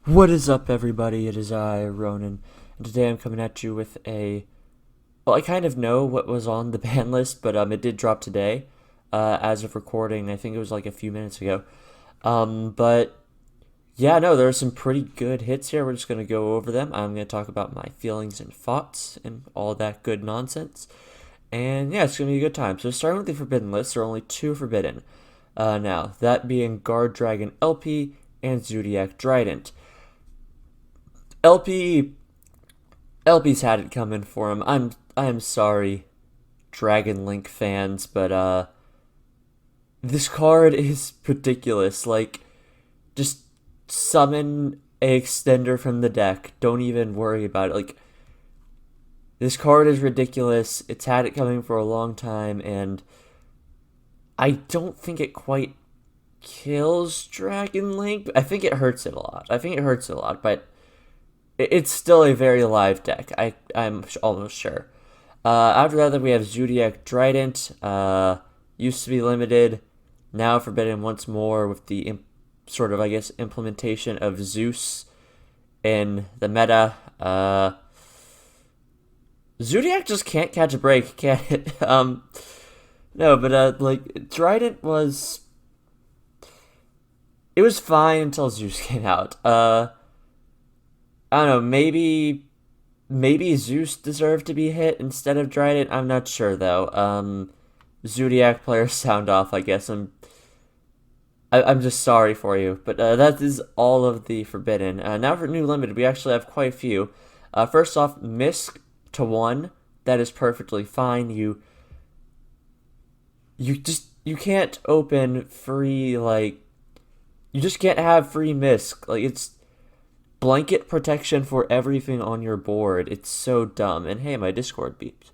What is up, everybody? It is I, Ronin, and today I'm coming at you with well, I kind of know what was on the ban list, but it did drop today, as of recording. I think it was like a few minutes ago. But yeah, no, there are some pretty good hits here. We're just gonna go over them. I'm gonna talk about my feelings and thoughts and all that good nonsense. And yeah, it's gonna be a good time. So starting with the forbidden list, there are only two forbidden. Now that being Guard Dragon LP and Zodiac Trident. LP LP's had it coming for him. I'm sorry, Dragon Link fans, but this card is ridiculous. Like, just summon a extender from the deck. Don't even worry about it. Like, this card is ridiculous. It's had it coming for a long time, and I don't think it quite kills Dragon Link. I think it hurts it a lot. But it's still a very alive deck. I'm almost sure. After that, we have Zodiac Trident. Used to be limited, now forbidden once more with the sort of, I guess, implementation of Zeus in the meta. Zodiac just can't catch a break, can't it? No, but like Trident was, it was fine until Zeus came out. I don't know, maybe Zeus deserved to be hit instead of Trident. I'm not sure though. Zodiac players sound off, I guess. I'm just sorry for you, but that is all of the forbidden. Now for new limited, we actually have quite a few. First off, Misk to 1. That is perfectly fine. You can't open free, like, you just can't have free Misk. Like, it's blanket protection for everything on your board. It's so dumb. And hey, my Discord beeped.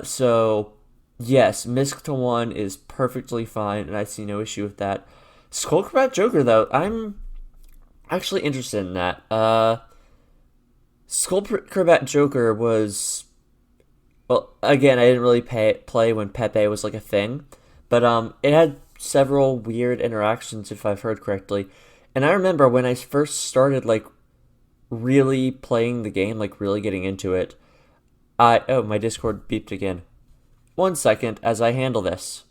So yes, Misk to 1 is perfectly fine, and I see no issue with that. Skullcrat Joker, though, I'm actually interested in that. Skullcrat Joker was, well, again, I didn't really play when Pepe was like a thing, but it had several weird interactions, if I've heard correctly. And I remember when I first started, like, really playing the game, like, really getting into it, oh, my Discord beeped again. 1 second as I handle this.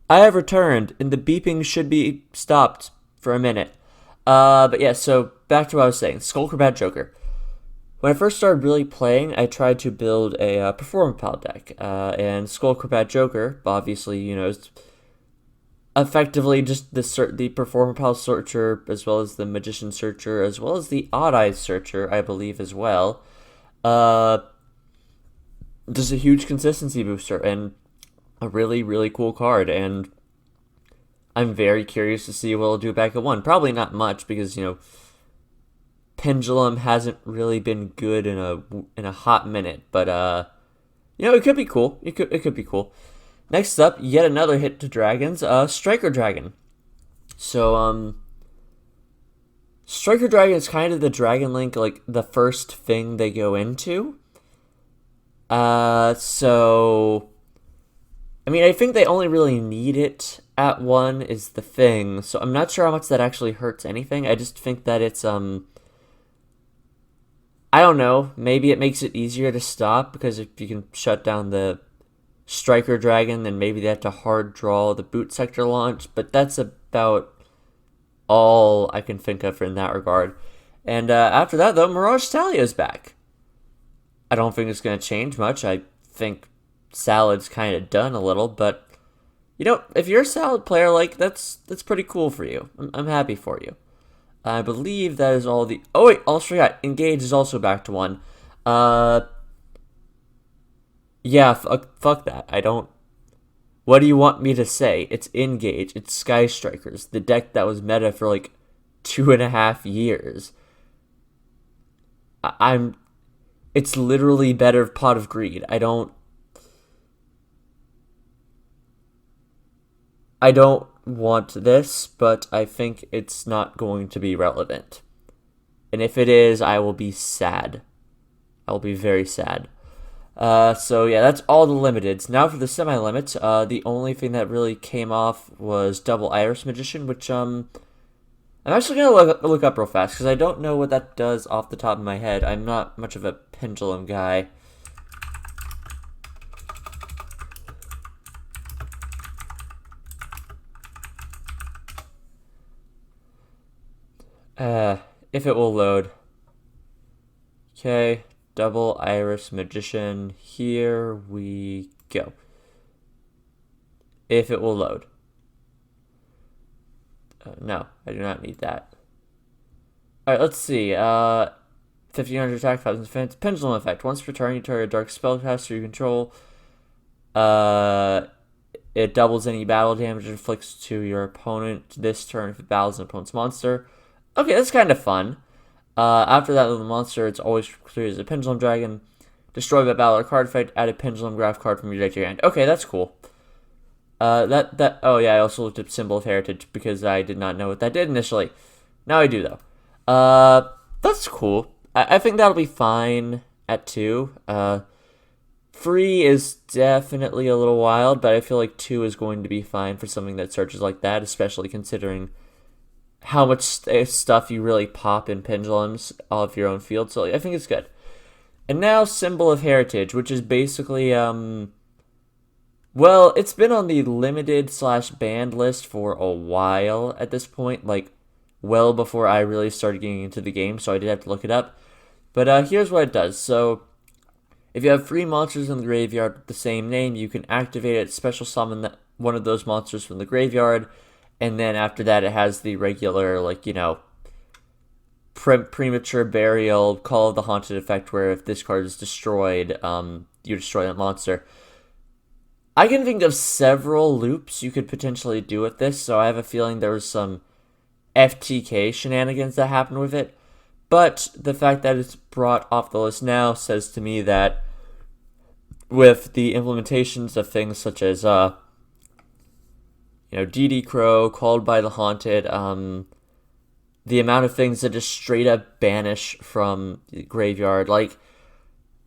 I have returned, and the beeping should be stopped for a minute. But yeah, so back to what I was saying. Skullcrat Joker. When I first started really playing, I tried to build a Performapal deck, and Skullcrat Joker, obviously, is effectively just the Performapal Searcher, as well as the Magician Searcher, as well as the Odd Eyes Searcher, I believe, as well. Uh, just a huge consistency booster, and a really, really cool card, and I'm very curious to see what it'll do back at 1. Probably not much, because, Pendulum hasn't really been good in a hot minute, but it could be cool. It could be cool. Next up, yet another hit to dragons, Striker Dragon. So Striker Dragon is kind of the Dragon Link, like, the first thing they go into. So I mean, I think they only really need it at 1 is the thing. So I'm not sure how much that actually hurts anything. I just think that it's I don't know, maybe it makes it easier to stop, because if you can shut down the Striker Dragon, then maybe they have to hard draw the boot sector launch, but that's about all I can think of in that regard. And after that, though, Mirage Talio's back. I don't think it's going to change much. I think Salad's kind of done a little, but if you're a Salad player, like, that's pretty cool for you. I'm happy for you. I believe that is all the. Oh wait, almost forgot. Engage is also back to 1. Yeah, fuck that. I don't. What do you want me to say? It's Engage. It's Sky Strikers, the deck that was meta for like 2.5 years. I'm. It's literally better Pot of Greed. I don't want this, but I think it's not going to be relevant. And if it is, I will be sad. I will be very sad. So yeah, that's all the limiteds. Now for the semi-limits, the only thing that really came off was Double Iris Magician, which I'm actually gonna look up real fast because I don't know what that does off the top of my head. I'm not much of a pendulum guy. Uh, if it will load. Okay, double iris magician. Here we go. If it will load. No, I do not need that. Alright, let's see. 1500 attack, 1000 defense. Pendulum effect. Once per turn, you target a dark spellcaster you control. Uh, it doubles any battle damage it inflicts to your opponent this turn if it battles an opponent's monster. Okay, that's kind of fun. After that little monster, it's always clear as a pendulum dragon. Destroy by battle or card effect. Add a pendulum graph card from your deck to your hand. Okay, that's cool. Oh yeah, I also looked up Symbol of Heritage because I did not know what that did initially. Now I do though. That's cool. I think that'll be fine at 2. Free is definitely a little wild, but I feel like 2 is going to be fine for something that searches like that, especially considering how much stuff you really pop in pendulums off your own field. So I think it's good. And now Symbol of Heritage, which is basically well, it's been on the limited/banned list for a while at this point, like well before I really started getting into the game, so I did have to look it up. But here's what it does. So if you have 3 monsters in the graveyard with the same name, you can activate it, special summon one of those monsters from the graveyard, and then after that it has the regular, like, you know, premature burial, Call of the Haunted effect, where if this card is destroyed, you destroy that monster. I can think of several loops you could potentially do with this, so I have a feeling there was some FTK shenanigans that happened with it. But the fact that it's brought off the list now says to me that with the implementations of things such as, DD Crow, Called by the Haunted, the amount of things that just straight up banish from the graveyard, like,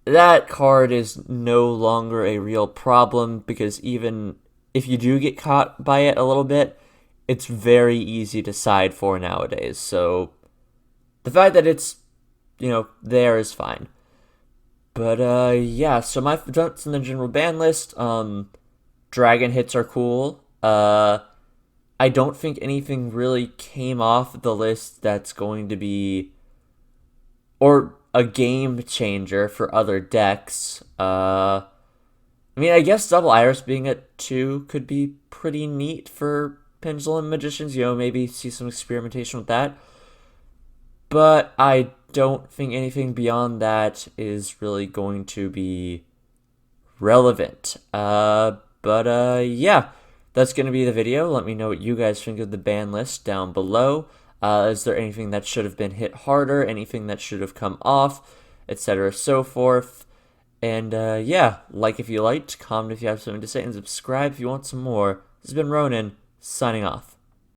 that card is no longer a real problem because even if you do get caught by it a little bit, it's very easy to side for nowadays. So the fact that it's, there is fine. But yeah, so my thoughts in the general ban list, dragon hits are cool. I don't think anything really came off the list that's going to be, or a game changer for other decks. I guess Double Iris being at 2 could be pretty neat for Pendulum Magicians. Maybe see some experimentation with that. But I don't think anything beyond that is really going to be relevant. Yeah, that's going to be the video. Let me know what you guys think of the ban list down below. Is there anything that should have been hit harder? Anything that should have come off? Etc. so forth. And yeah, like if you liked, comment if you have something to say, and subscribe if you want some more. This has been Ronin, signing off.